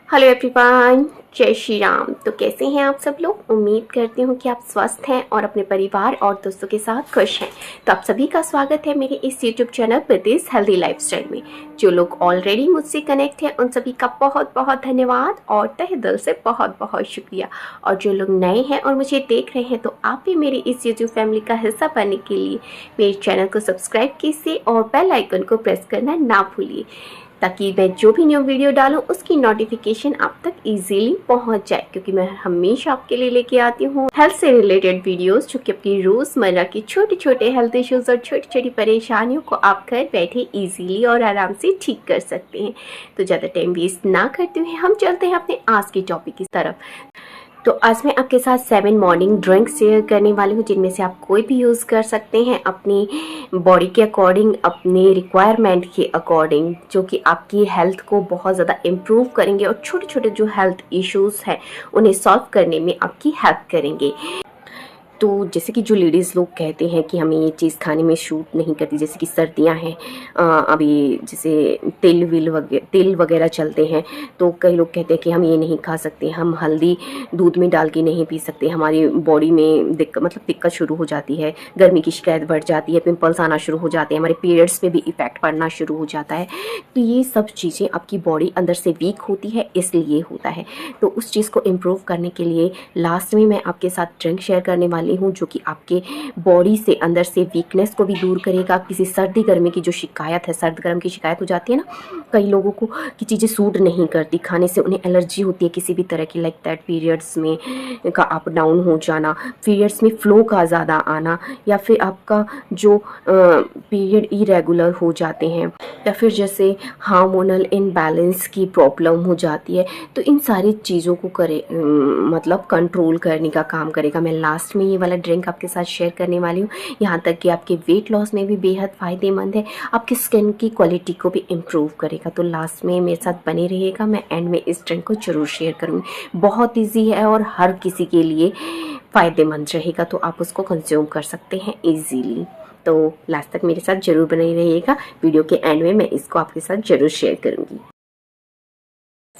Hello everyone, जय श्री राम। तो कैसे हैं आप सब लोग। उम्मीद करती हूँ कि आप स्वस्थ हैं और अपने परिवार और दोस्तों के साथ खुश हैं। तो आप सभी का स्वागत है मेरे इस YouTube channel Preeti's healthy lifestyle में। जो लोग ऑलरेडी मुझसे कनेक्ट हैं उन सभी का बहुत बहुत धन्यवाद और तहे दिल से बहुत बहुत शुक्रिया। और जो लोग नए हैं और मुझे देख रहे हैं तो आप भी मेरी इस यूट्यूब फैमिली का हिस्सा बनने के लिए मेरे चैनल को सब्सक्राइब कीजिए और बेल आइकन को प्रेस करना ना भूलिए, ताकि मैं जो भी न्यू वीडियो डालूं उसकी नोटिफिकेशन आप तक इजीली पहुंच जाए। क्योंकि मैं हमेशा आपके लिए लेके आती हूँ हेल्थ से रिलेटेड वीडियोस, जो कि आपकी रोज़मर्रा की छोटे छोटे हेल्थ इश्यूज और छोटी छोटी परेशानियों को आप घर बैठे इजीली और आराम से ठीक कर सकते हैं। तो ज़्यादा टाइम वेस्ट ना करते हुए हम चलते हैं अपने आज के टॉपिक की तरफ। तो आज मैं आपके साथ 7 मॉर्निंग ड्रिंक्स शेयर करने वाली हूँ, जिनमें से आप कोई भी यूज़ कर सकते हैं अपनी बॉडी के अकॉर्डिंग, अपने रिक्वायरमेंट के अकॉर्डिंग, जो कि आपकी हेल्थ को बहुत ज़्यादा इम्प्रूव करेंगे और छोटे छोटे जो हेल्थ इश्यूज़ हैं उन्हें सॉल्व करने में आपकी हेल्प करेंगे। तो जैसे कि जो लेडीज़ लोग कहते हैं कि हमें ये चीज़ खाने में शूट नहीं करती, जैसे कि सर्दियां हैं, अभी जैसे तेल वगैरह चलते हैं, तो कई लोग कहते हैं कि हम ये नहीं खा सकते, हम हल्दी दूध में डाल के नहीं पी सकते, हमारी बॉडी में दिक्कत शुरू हो जाती है, गर्मी की शिकायत बढ़ जाती है, पिंपल्स आना शुरू हो जाते हैं, हमारे पीरियड्स पे भी इफ़ेक्ट पड़ना शुरू हो जाता है। तो ये सब चीज़ें आपकी बॉडी अंदर से वीक होती है, इसलिए होता है। तो उस चीज़ को इम्प्रूव करने के लिए लास्ट में मैं आपके साथ ड्रिंक शेयर करने वाली हूँ, जो कि आपके बॉडी से अंदर से वीकनेस को भी दूर करेगा। किसी सर्दी गर्मी की जो शिकायत है, सर्द गर्म की शिकायत हो जाती है ना कई लोगों को कि चीज़ें सूट नहीं करती, खाने से उन्हें एलर्जी होती है किसी भी तरह की, लाइक दैट पीरियड्स में का अप डाउन हो जाना, पीरियड्स में फ्लो का ज़्यादा आना, या फिर आपका जो पीरियड इरेगुलर हो जाते हैं, या फिर जैसे हार्मोनल इनबैलेंस की प्रॉब्लम हो जाती है। तो इन सारी चीज़ों को मतलब कंट्रोल करने का काम करेगा। मैं लास्ट में ये वाला ड्रिंक आपके साथ शेयर करने वाली हूँ। यहाँ तक कि आपके वेट लॉस में भी बेहद फ़ायदेमंद है, आपकी स्किन की क्वालिटी को भी इम्प्रूव करेगा। तो लास्ट में मेरे साथ बने रहिएगा, मैं एंड में इस ड्रिंक को ज़रूर शेयर करूँगी। बहुत ईजी है और हर किसी के लिए फ़ायदेमंद रहेगा, तो आप उसको कंज्यूम कर सकते हैं ईजीली। तो लास्ट तक मेरे साथ ज़रूर बने रहिएगा, वीडियो के एंड में मैं इसको आपके साथ ज़रूर शेयर करूँगी।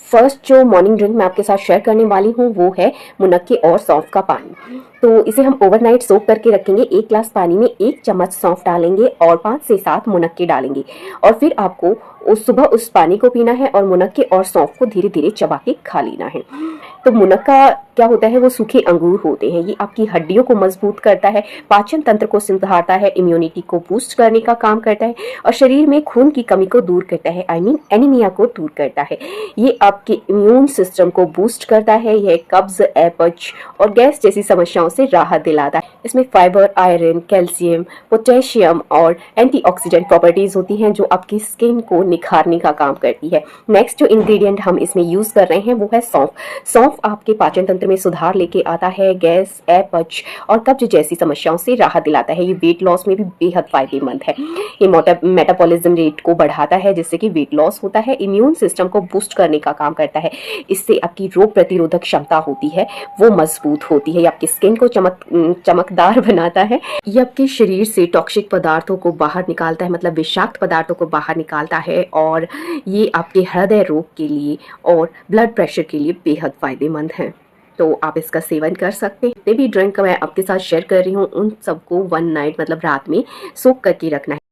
फर्स्ट जो मॉर्निंग ड्रिंक मैं आपके साथ शेयर करने वाली हूँ वो है मुनक्के और सौंफ का पानी। तो इसे हम ओवरनाइट सोक करके रखेंगे। 1 ग्लास पानी में 1 चम्मच सौंफ डालेंगे और 5 से 7 मुनक्के डालेंगे, और फिर आपको सुबह उस पानी को पीना है और मुनक्के और सौंफ को धीरे धीरे चबा के खा लेना है। तो मुनक्का क्या होता है, वो सूखे अंगूर होते हैं। ये आपकी हड्डियों को मजबूत करता है, पाचन तंत्र को सुधारता है, इम्यूनिटी को बूस्ट करने का काम करता है और शरीर में खून की कमी को दूर करता है, एनीमिया को दूर करता है। ये आपके इम्यून सिस्टम को बूस्ट करता है। यह कब्ज, अपच और गैस जैसी समस्याओं से राहत दिलाता है। इसमें फाइबर, आयरन, कैल्शियम, पोटेशियम और एंटीऑक्सीडेंट प्रॉपर्टीज होती हैं, जो आपकी स्किन को निखारने का काम करती है। नेक्स्ट जो इंग्रेडिएंट हम इसमें यूज कर रहे हैं वो है सौंफ। सौंफ आपके पाचन तंत्र में सुधार लेके आता है, गैस, अपच और कब्ज जैसी समस्याओं से राहत दिलाता है। ये वेट लॉस में भी बेहद फायदेमंद है। ये मेटाबॉलिज्म रेट को बढ़ाता है, जिससे कि वेट लॉस होता है। इम्यून सिस्टम को बूस्ट करने का काम करता है। इससे आपकी रोग प्रतिरोधक क्षमता होती है वो मजबूत होती है। ये आपकी स्किन को चमकदार बनाता है। ये आपके शरीर से टॉक्सिक पदार्थों को बाहर निकालता है, मतलब विषाक्त पदार्थों को बाहर निकालता है, और ये आपके हृदय रोग के लिए और ब्लड प्रेशर के लिए बेहद फायदेमंद है। तो आप इसका सेवन कर सकते हैं। जितने भी ड्रिंक मैं आपके साथ शेयर कर रही हूँ उन सबको 1 नाइट मतलब रात में सोक करके रखना है।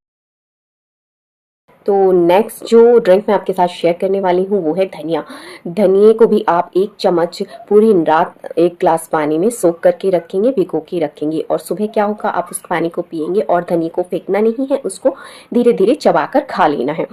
तो नेक्स्ट जो ड्रिंक मैं आपके साथ शेयर करने वाली हूँ वो है धनिया। धनिए को भी आप 1 चम्मच पूरी रात 1 ग्लास पानी में सोक करके रखेंगे, भिगो के रखेंगे, और सुबह क्या होगा, आप उस पानी को पिएंगे और धनिए को फेंकना नहीं है, उसको धीरे धीरे चबाकर खा लेना है।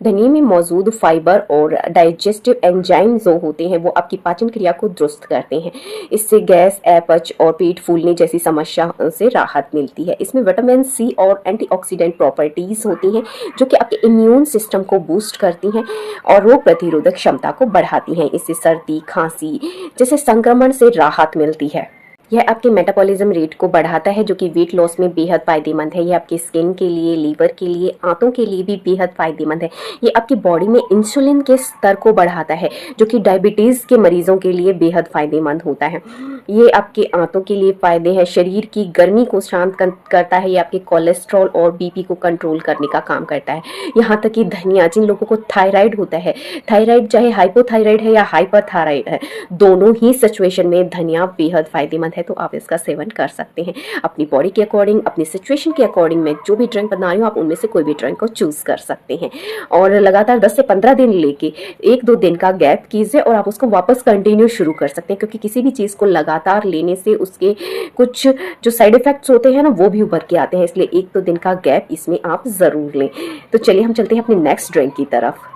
धनिए में मौजूद फाइबर और डाइजेस्टिव एंजाइम जो होते हैं वो आपकी पाचन क्रिया को दुरुस्त करते हैं। इससे गैस, अपच और पेट फूलने जैसी समस्या से राहत मिलती है। इसमें विटामिन सी और एंटीऑक्सीडेंट प्रॉपर्टीज होती हैं, जो कि आपके इम्यून सिस्टम को बूस्ट करती हैं और रोग प्रतिरोधक क्षमता को बढ़ाती हैं। इससे सर्दी, खांसी जैसे संक्रमण से राहत मिलती है। यह आपके मेटाबॉलिज्म रेट को बढ़ाता है, जो कि वेट लॉस में बेहद फायदेमंद है। ये आपकी स्किन के लिए, लीवर के लिए, आंतों के लिए भी बेहद फायदेमंद है। ये आपकी बॉडी में इंसुलिन के स्तर को बढ़ाता है, जो कि डायबिटीज़ के मरीजों के लिए बेहद फायदेमंद होता है। ये आपके आंतों के लिए फ़ायदे हैं, शरीर की गर्मी को शांत करता है, ये आपके कोलेस्ट्रॉल और बीपी को कंट्रोल करने का काम करता है। यहाँ तक कि धनिया, जिन लोगों को थायराइड होता है, थायराइड चाहे हाइपोथायराइड है या हाइपरथायराइड है, दोनों ही सिचुएशन में धनिया बेहद फ़ायदेमंद है, तो आप इसका सेवन कर सकते हैं। अपनी बॉडी के अकॉर्डिंग, अपनी सिचुएशन के अकॉर्डिंग मैं जो भी ड्रिंक बना रही हूँ, आप उनमें से कोई भी ड्रिंक को चूज़ कर सकते हैं। और लगातार 10 से 15 दिन लेके 1-2 दिन का गैप कीजिए और आप उसको वापस कंटिन्यू शुरू कर सकते हैं, क्योंकि किसी भी चीज़ को लगातार लेने से उसके कुछ जो साइड इफेक्ट्स होते हैं ना, वो भी उभर के आते हैं, इसलिए 1-2 दिन का गैप इसमें आप ज़रूर लें। तो चलिए हम चलते हैं अपनी नेक्स्ट ड्रिंक की तरफ।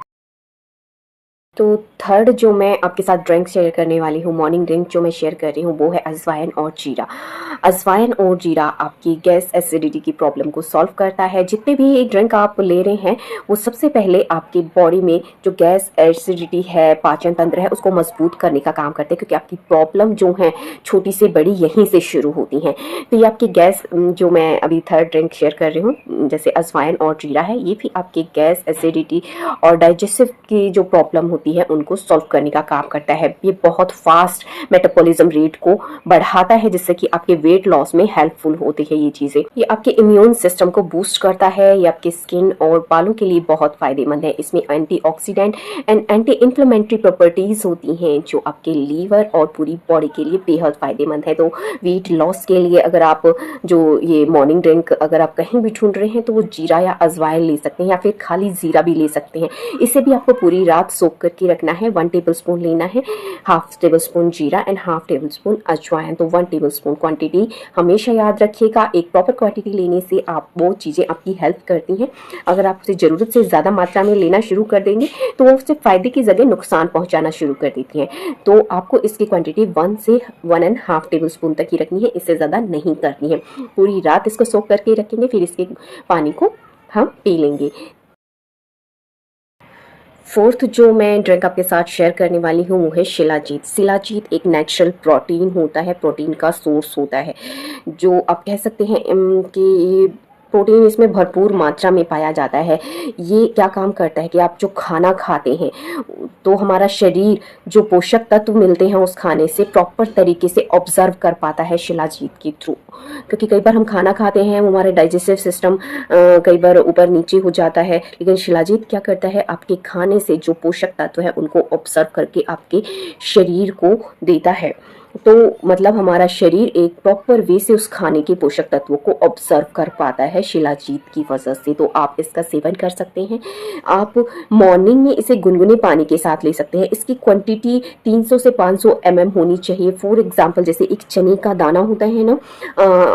तो थर्ड जो मैं आपके साथ ड्रिंक शेयर करने वाली हूँ, मॉर्निंग ड्रिंक जो मैं शेयर कर रही हूँ, वो है अजवाइन और जीरा। अजवाइन और जीरा आपकी गैस एसिडिटी की प्रॉब्लम को सॉल्व करता है। जितने भी ये ड्रिंक आप ले रहे हैं, वो सबसे पहले आपकी बॉडी में जो गैस एसिडिटी है, पाचन तंत्र है, उसको मजबूत करने का काम करते हैं, क्योंकि आपकी प्रॉब्लम जो है छोटी से बड़ी यहीं से शुरू होती हैं। तो ये आपकी गैस, जो मैं अभी थर्ड ड्रिंक शेयर कर रही हूँ, जैसे अजवाइन और जीरा है, ये भी आपकी गैस एसिडिटी और डाइजेस्टिव की जो प्रॉब्लम होती है उनको सॉल्व करने का काम करता है। ये बहुत फास्ट मेटाबॉलिज्म रेट को बढ़ाता है, जिससे कि आपके वेट लॉस में हेल्पफुल होती है ये चीज़ें। ये आपके इम्यून सिस्टम को बूस्ट करता है, ये आपके स्किन और बालों के लिए बहुत फायदेमंद है। इसमें antioxidant and anti inflammatory properties होती हैं, जो आपके लीवर और पूरी बॉडी के लिए बेहद फायदेमंद है। तो वेट लॉस के लिए अगर आप जो ये मॉर्निंग ड्रिंक अगर आप कहीं भी ढूंढ रहे हैं, तो वो जीरा या अजवाइन ले सकते हैं, या फिर खाली जीरा भी ले सकते हैं। इसे भी आपको पूरी रात सोख करके रखना है। 1 टेबलस्पून लेना है, हाफ टेबलस्पून जीरा एंड हाफ टेबलस्पून अजवाइन। तो 1 टेबलस्पून क्वांटिटी हमेशा याद रखिएगा। एक प्रॉपर क्वांटिटी लेने से आप वो चीज़ें आपकी हेल्प करती हैं। अगर आप उसे ज़रूरत से ज़्यादा मात्रा में लेना शुरू कर देंगे, तो वो उससे फ़ायदे की जगह नुकसान पहुंचाना शुरू कर देती हैं। तो आपको इसकी क्वांटिटी 1 से 1.5 टेबलस्पून तक ही रखनी है, इससे ज़्यादा नहीं करनी है। पूरी रात इसको सोख करके रखेंगे, फिर इसके पानी को हम पी लेंगे। फोर्थ जो मैं ड्रिंक आपके साथ शेयर करने वाली हूँ, वो है शिलाजीत। शिलाजीत एक नेचुरल प्रोटीन होता है, प्रोटीन का सोर्स होता है, जो आप कह सकते हैं कि प्रोटीन इसमें भरपूर मात्रा में पाया जाता है। ये क्या काम करता है कि आप जो खाना खाते हैं, तो हमारा शरीर जो पोषक तत्व मिलते हैं उस खाने से प्रॉपर तरीके से ऑब्जर्व कर पाता है शिलाजीत के थ्रू। क्योंकि कई बार हम खाना खाते हैं, वो हमारे डाइजेस्टिव सिस्टम कई बार ऊपर नीचे हो जाता है, लेकिन शिलाजीत क्या करता है, आपके खाने से जो पोषक तत्व है उनको ऑब्जर्व करके आपके शरीर को देता है। तो मतलब हमारा शरीर एक प्रॉपर वे से उस खाने के पोषक तत्वों को ऑब्जर्व कर पाता है शिलाजीत की वजह से। तो आप इसका सेवन कर सकते हैं। आप मॉर्निंग में इसे गुनगुने पानी के साथ ले सकते हैं। इसकी क्वांटिटी 300 से 500 ml होनी चाहिए। फॉर एग्जांपल, जैसे एक चने का दाना होता है ना,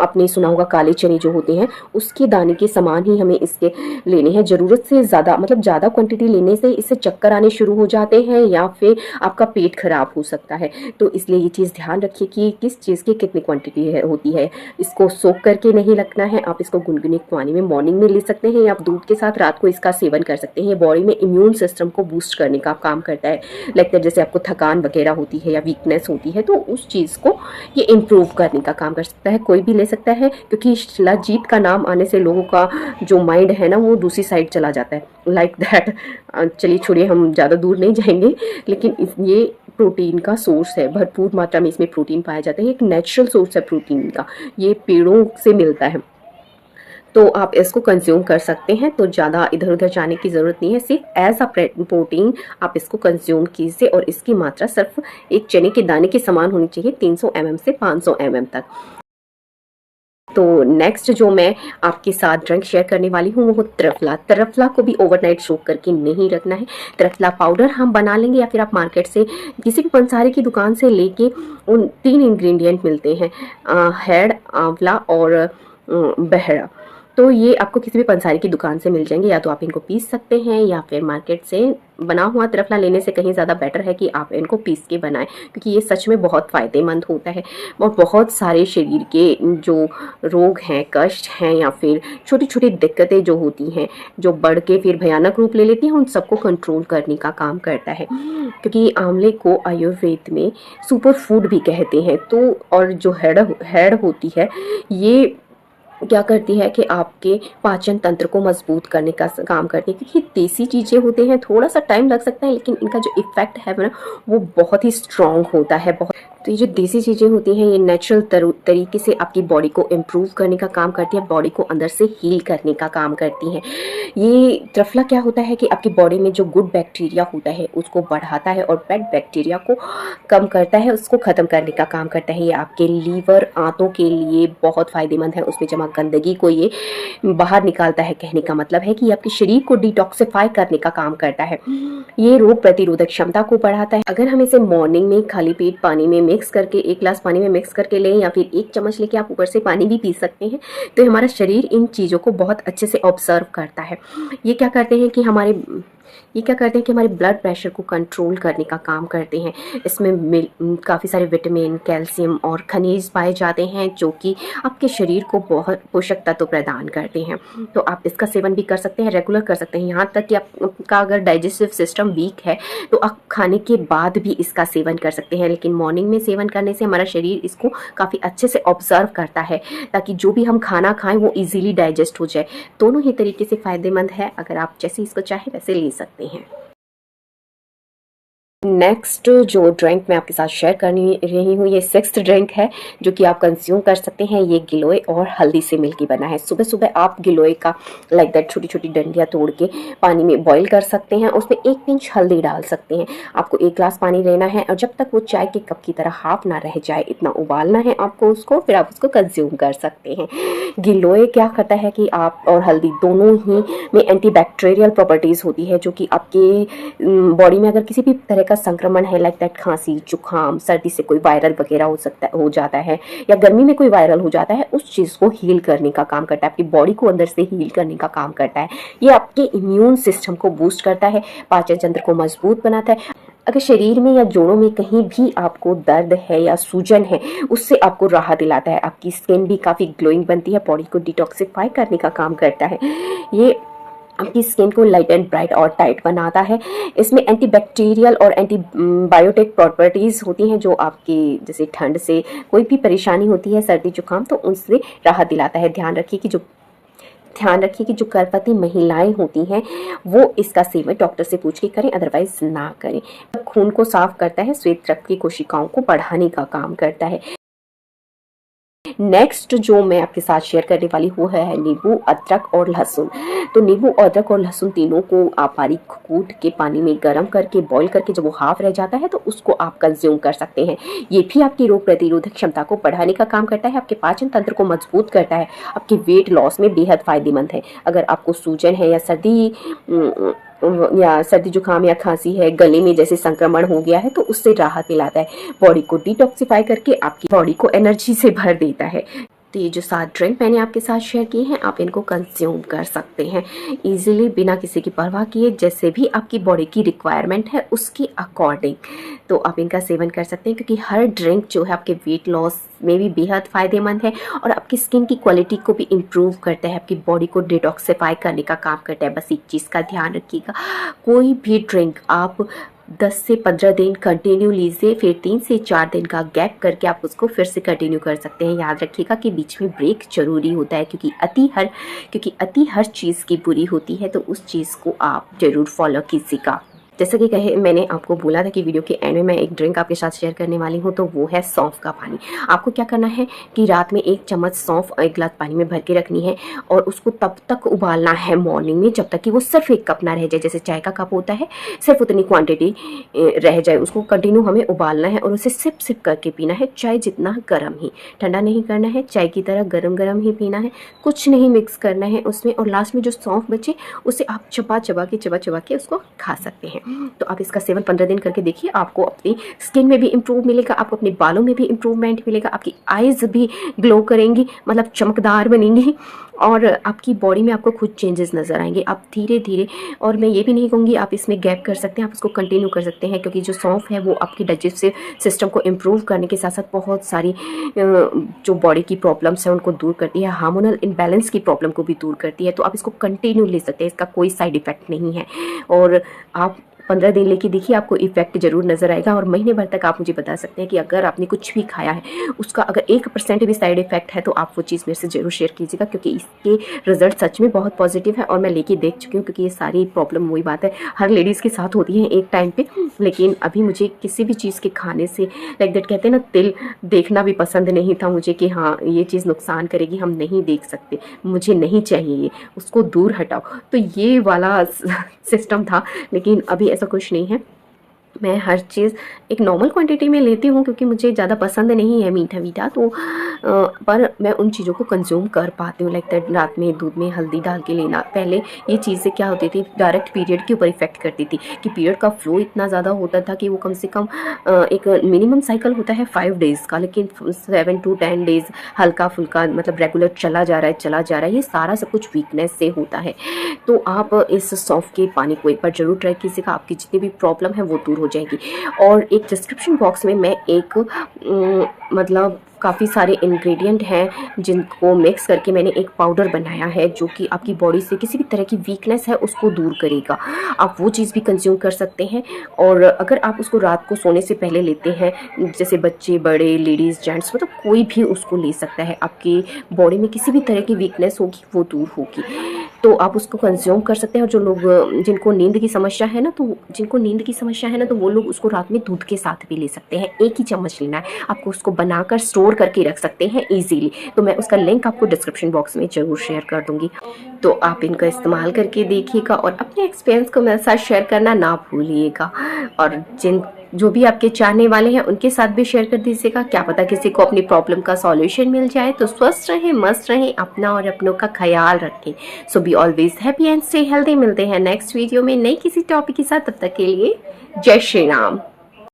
आपने सुना होगा काले चने जो होते हैं, उसके दाने के समान ही हमें इसके लेने हैं। ज़रूरत से ज़्यादा, मतलब ज़्यादा क्वांटिटी लेने से इससे चक्कर आने शुरू हो जाते हैं या फिर आपका पेट खराब हो सकता है। तो इसलिए ये चीज़ ध्यान रखिए कि किस चीज़ की कितनी क्वांटिटी होती है। इसको सोख करके नहीं रखना है। आप इसको गुनगुने पानी में मॉर्निंग में ले सकते हैं, या आप दूध के साथ रात को इसका सेवन कर सकते हैं। ये बॉडी में इम्यून सिस्टम को बूस्ट करने का काम करता है। लाइक जैसे आपको थकान वगैरह होती है या वीकनेस होती है, तो उस चीज़ को ये इम्प्रूव करने का काम कर सकता है। कोई भी ले सकता है, क्योंकि शिलाजीत का नाम आने से लोगों का जो माइंड है ना, वो दूसरी साइड चला जाता है, लाइक दैट। चलिए छोड़िए, हम ज़्यादा दूर नहीं जाएंगे, लेकिन ये प्रोटीन का सोर्स है। भरपूर मात्रा में इसमें प्रोटीन पाया जाता है। एक नेचुरल सोर्स है प्रोटीन का, ये पेड़ों से मिलता है, तो आप इसको कंज्यूम कर सकते हैं। तो ज़्यादा इधर उधर जाने की ज़रूरत नहीं है, सिर्फ एज अ प्रोटीन आप इसको कंज्यूम कीजिए। और इसकी मात्रा सिर्फ एक चने के दाने के समान होनी चाहिए, 300 ml से 500 ml तक। तो नेक्स्ट जो मैं आपके साथ ड्रिंक शेयर करने वाली हूँ, वो त्रिफला। त्रिफला को भी ओवरनाइट सोक करके नहीं रखना है। त्रिफला पाउडर हम बना लेंगे, या फिर आप मार्केट से किसी भी पंसारी की दुकान से लेके, उन 3 इंग्रेडिएंट मिलते हैं, हेड, आंवला और बहरा। तो ये आपको किसी भी पंसारी की दुकान से मिल जाएंगे। या तो आप इनको पीस सकते हैं, या फिर मार्केट से बना हुआ त्रिफला लेने से कहीं ज़्यादा बेटर है कि आप इनको पीस के बनाएं, क्योंकि ये सच में बहुत फ़ायदेमंद होता है। और बहुत सारे शरीर के जो रोग हैं, कष्ट हैं, या फिर छोटी छोटी दिक्कतें जो होती हैं, जो बढ़ के फिर भयानक रूप ले लेती हैं, उन सबको कंट्रोल करने का काम करता है। क्योंकि आंवले को आयुर्वेद में सुपर फूड भी कहते हैं। तो और जो हेड होती है, ये क्या करती है कि आपके पाचन तंत्र को मजबूत करने का काम करती है। क्योंकि देसी चीज़ें होते हैं, थोड़ा सा टाइम लग सकता है, लेकिन इनका जो इफ़ेक्ट है ना, वो बहुत ही स्ट्रॉन्ग होता है। बहुत तो ये जो देसी चीज़ें होती हैं ये नेचुरल तरीके से आपकी बॉडी को इम्प्रूव करने का काम करती है, बॉडी को अंदर से हील करने का काम करती हैं। ये त्रिफला क्या होता है कि आपकी बॉडी में जो गुड बैक्टीरिया होता है उसको बढ़ाता है और बैड बैक्टीरिया को कम करता है, उसको ख़त्म करने का काम करता है। ये आपके लीवर, आंतों के लिए बहुत फ़ायदेमंद है, उसमें जमा गंदगी को ये बाहर निकालता है। कहने का मतलब है कि ये आपके शरीर को डिटॉक्सिफाई करने का काम करता है। ये रोग प्रतिरोधक क्षमता को बढ़ाता है। अगर हम इसे मॉर्निंग में खाली पेट पानी में मिक्स करके, 1 ग्लास पानी में मिक्स करके लें या फिर 1 चम्मच लेके आप ऊपर से पानी भी पी सकते हैं, तो हमारा शरीर इन चीज़ों को बहुत अच्छे से ऑब्जर्व करता है। ये क्या करते हैं कि हमारे ब्लड प्रेशर को कंट्रोल करने का काम करते हैं। इसमें काफ़ी सारे विटामिन, कैल्शियम और खनिज पाए जाते हैं जो कि आपके शरीर को बहुत पोषक तत्व प्रदान करते हैं। तो आप इसका सेवन भी कर सकते हैं, रेगुलर कर सकते हैं। यहाँ तक कि आपका अगर डाइजेस्टिव सिस्टम वीक है तो आप खाने के बाद भी इसका सेवन कर सकते हैं, लेकिन मॉर्निंग में सेवन करने से हमारा शरीर इसको काफ़ी अच्छे से ऑब्जर्व करता है ताकि जो भी हम खाना खाएं वो ईजिली डाइजेस्ट हो जाए। दोनों ही तरीके से फ़ायदेमंद है, अगर आप जैसे इसको चाहे वैसे ले सकते हैं। नेक्स्ट जो ड्रिंक मैं आपके साथ शेयर करनी रही हूँ, ये 6th ड्रिंक है जो कि आप कंज्यूम कर सकते हैं। ये गिलोय और हल्दी से मिलके बना है। सुबह सुबह आप गिलोय का लाइक दैट छोटी छोटी डंडियाँ तोड़ के पानी में बॉईल कर सकते हैं, उसमें 1 पिंच हल्दी डाल सकते हैं। आपको 1 ग्लास पानी लेना है और जब तक वो चाय के कप की तरह हाफ ना रह जाए इतना उबालना है आपको उसको, फिर आप उसको कंज्यूम कर सकते हैं। गिलोय क्या करता है कि आप और हल्दी दोनों ही में एंटीबैक्टीरियल प्रॉपर्टीज़ होती है जो कि आपके बॉडी में अगर किसी भी तरह का संक्रमण है, लाइक दैट खांसी, जुकाम, सर्दी से कोई वायरल वगैरह हो जाता है या गर्मी में कोई वायरल हो जाता है, उस चीज़ को हील करने का काम करता है, आपकी बॉडी को अंदर से हील करने का काम करता है। ये आपके इम्यून सिस्टम को बूस्ट करता है, पाचन तंत्र को मजबूत बनाता है। अगर शरीर में या जोड़ों में कहीं भी आपको दर्द है या सूजन है, उससे आपको राहत दिलाता है। आपकी स्किन भी काफ़ी ग्लोइंग बनती है, बॉडी को डिटॉक्सिफाई करने का काम करता है। ये आपकी स्किन को लाइट एंड ब्राइट और टाइट बनाता है। इसमें एंटीबैक्टीरियल और एंटीबायोटिक प्रॉपर्टीज़ होती हैं जो आपकी जैसे ठंड से कोई भी परेशानी होती है, सर्दी जुकाम, तो उनसे राहत दिलाता है। ध्यान रखिए कि जो गर्भवती महिलाएं होती हैं वो इसका सेवन डॉक्टर से पूछ के करें, अदरवाइज ना करें। खून को साफ करता है, श्वेत रक्त की कोशिकाओं को बढ़ाने का काम करता है। नेक्स्ट जो मैं आपके साथ शेयर करने वाली हूँ है नींबू, अदरक और लहसुन। तो नींबू, अदरक और लहसुन तीनों को आप बारीक कूट के पानी में गर्म करके बॉईल करके जब वो हाफ रह जाता है तो उसको आप कंज्यूम कर सकते हैं। ये भी आपकी रोग प्रतिरोधक क्षमता को बढ़ाने का काम करता है, आपके पाचन तंत्र को मजबूत करता है, आपके वेट लॉस में बेहद फायदेमंद है। अगर आपको सूजन है या सर्दी जुकाम या खांसी है, गले में जैसे संक्रमण हो गया है, तो उससे राहत मिलाता है, बॉडी को डिटॉक्सिफाई करके आपकी बॉडी को एनर्जी से भर देता है। तो ये जो 7 ड्रिंक मैंने आपके साथ शेयर किए हैं, आप इनको कंज्यूम कर सकते हैं इजीली, बिना किसी की परवाह किए, जैसे भी आपकी बॉडी की रिक्वायरमेंट है उसके अकॉर्डिंग। तो आप इनका सेवन कर सकते हैं क्योंकि हर ड्रिंक जो है आपके वेट लॉस में भी बेहद फ़ायदेमंद है और आपकी स्किन की क्वालिटी को भी इम्प्रूव करता है, आपकी बॉडी को डिटॉक्सिफाई करने का काम करता है। बस एक चीज़ का ध्यान रखिएगा, कोई भी ड्रिंक आप 10 से 15 दिन कंटिन्यू लीजिए, फिर 3 से 4 दिन का गैप करके आप उसको फिर से कंटिन्यू कर सकते हैं। याद रखिएगा कि बीच में ब्रेक जरूरी होता है क्योंकि अति हर चीज़ की बुरी होती है, तो उस चीज़ को आप ज़रूर फॉलो कीजिएगा। जैसा कि मैंने आपको बोला था कि वीडियो के एंड में मैं एक ड्रिंक आपके साथ शेयर करने वाली हूँ, तो वो है सौंफ का पानी। आपको क्या करना है कि रात में 1 चम्मच सौंफ 1 गिलास पानी में भर के रखनी है और उसको तब तक उबालना है मॉर्निंग में जब तक कि वो सिर्फ 1 कप ना रह जाए, जैसे चाय का कप होता है, सिर्फ उतनी क्वांटिटी रह जाए। उसको कंटिन्यू हमें उबालना है और उसे सिप सिप करके पीना है, चाय जितना गर्म ही, ठंडा नहीं करना है, चाय की तरह गरम गरम ही पीना है, कुछ नहीं मिक्स करना है उसमें। और लास्ट में जो सौंफ बचे उसे आप चबा चबा के उसको खा सकते हैं। तो आप इसका सेवन 15 दिन करके देखिए, आपको अपनी स्किन में भी इम्प्रूव मिलेगा, आपको अपने बालों में भी इम्प्रूवमेंट मिलेगा, आपकी आईज भी ग्लो करेंगी, मतलब चमकदार बनेंगी और आपकी बॉडी में आपको खुद चेंजेस नज़र आएंगे। आप धीरे धीरे, और मैं ये भी नहीं कहूँगी आप इसमें गैप कर सकते हैं, आप उसको कंटिन्यू कर सकते हैं क्योंकि जो सौंफ है वो आपकी डाइजेस्टिव सिस्टम को इम्प्रूव करने के साथ साथ बहुत सारी जो बॉडी की प्रॉब्लम्स हैं उनको दूर करती है, हार्मोनल इम्बैलेंस की प्रॉब्लम को भी दूर करती है। तो आप इसको कंटिन्यू ले सकते हैं, इसका कोई साइड इफ़ेक्ट नहीं है और आप 15 दिन लेके देखिए, आपको इफेक्ट जरूर नजर आएगा। और महीने भर तक आप मुझे बता सकते हैं कि अगर आपने कुछ भी खाया है उसका अगर 1% भी साइड इफेक्ट है तो आप वो चीज़ मेरे से जरूर शेयर कीजिएगा, क्योंकि इसके रिजल्ट सच में बहुत पॉजिटिव है और मैं लेके देख चुकी हूँ। क्योंकि ये सारी प्रॉब्लम वही बात है, हर लेडीज़ के साथ होती है एक टाइम पे। लेकिन अभी मुझे किसी भी चीज़ के खाने से लाइक दैट कहते हैं ना, तिल देखना भी पसंद नहीं था मुझे कि हाँ ये चीज़ नुकसान करेगी, हम नहीं देख सकते, मुझे नहीं चाहिए ये, उसको दूर हटाओ। तो ये वाला सिस्टम था। लेकिन अभी ऐसा कुछ नहीं है, मैं हर चीज़ एक नॉर्मल क्वांटिटी में लेती हूँ, क्योंकि मुझे ज़्यादा पसंद नहीं है मीठा मीठा। तो पर मैं उन चीज़ों को कंज्यूम कर पाती हूँ। लाइक दैट रात में दूध में हल्दी डाल के लेना। पहले ये चीज़ें क्या होती थी, डायरेक्ट पीरियड के ऊपर इफेक्ट करती थी कि पीरियड का फ्लो इतना ज़्यादा होता था कि वो कम से कम एक मिनिमम साइकिल होता है 5 डेज़ का, लेकिन 7 to 10 डेज़ हल्का फुल्का मतलब रेगुलर चला जा रहा है। ये सारा सब कुछ वीकनेस से होता है। तो आप इस सौंफ के पानी को एक बार ज़रूर ट्राई कीजिएगा, आपकी जितनी भी प्रॉब्लम है वो दूर हो जाएगी। और एक डिस्क्रिप्शन बॉक्स में मैं एक मतलब काफ़ी सारे इंग्रेडिएंट हैं जिनको मिक्स करके मैंने एक पाउडर बनाया है, जो कि आपकी बॉडी से किसी भी तरह की वीकनेस है उसको दूर करेगा। आप वो चीज़ भी कंज्यूम कर सकते हैं। और अगर आप उसको रात को सोने से पहले लेते हैं, जैसे बच्चे, बड़े, लेडीज़, जेंट्स, मतलब कोई भी उसको ले सकता है। आपकी बॉडी में किसी भी तरह की वीकनेस होगी वो दूर होगी, तो आप उसको कंज्यूम कर सकते हैं। और जो लोग जिनको नींद की समस्या है ना, तो वो लोग उसको रात में दूध के साथ भी ले सकते हैं। एक ही चम्मच लेना है आपको, उसको बनाकर स्टोर करके रख सकते हैं इजीली। तो मैं उसका लिंक आपको डिस्क्रिप्शन बॉक्स में जरूर शेयर कर दूंगी, तो आप इनका इस्तेमाल करके देखिएगा और अपने एक्सपीरियंस को मेरे साथ शेयर करना ना भूलिएगा। और जो भी आपके चाहने वाले हैं उनके साथ भी शेयर कर दीजिएगा, क्या पता किसी को अपनी प्रॉब्लम का सॉल्यूशन मिल जाए। तो स्वस्थ रहें, मस्त रहें, अपना और अपनों का ख्याल रखें। So be always happy and stay healthy. मिलते हैं नेक्स्ट वीडियो में नई किसी टॉपिक के साथ, तब तक के लिए जय श्री राम।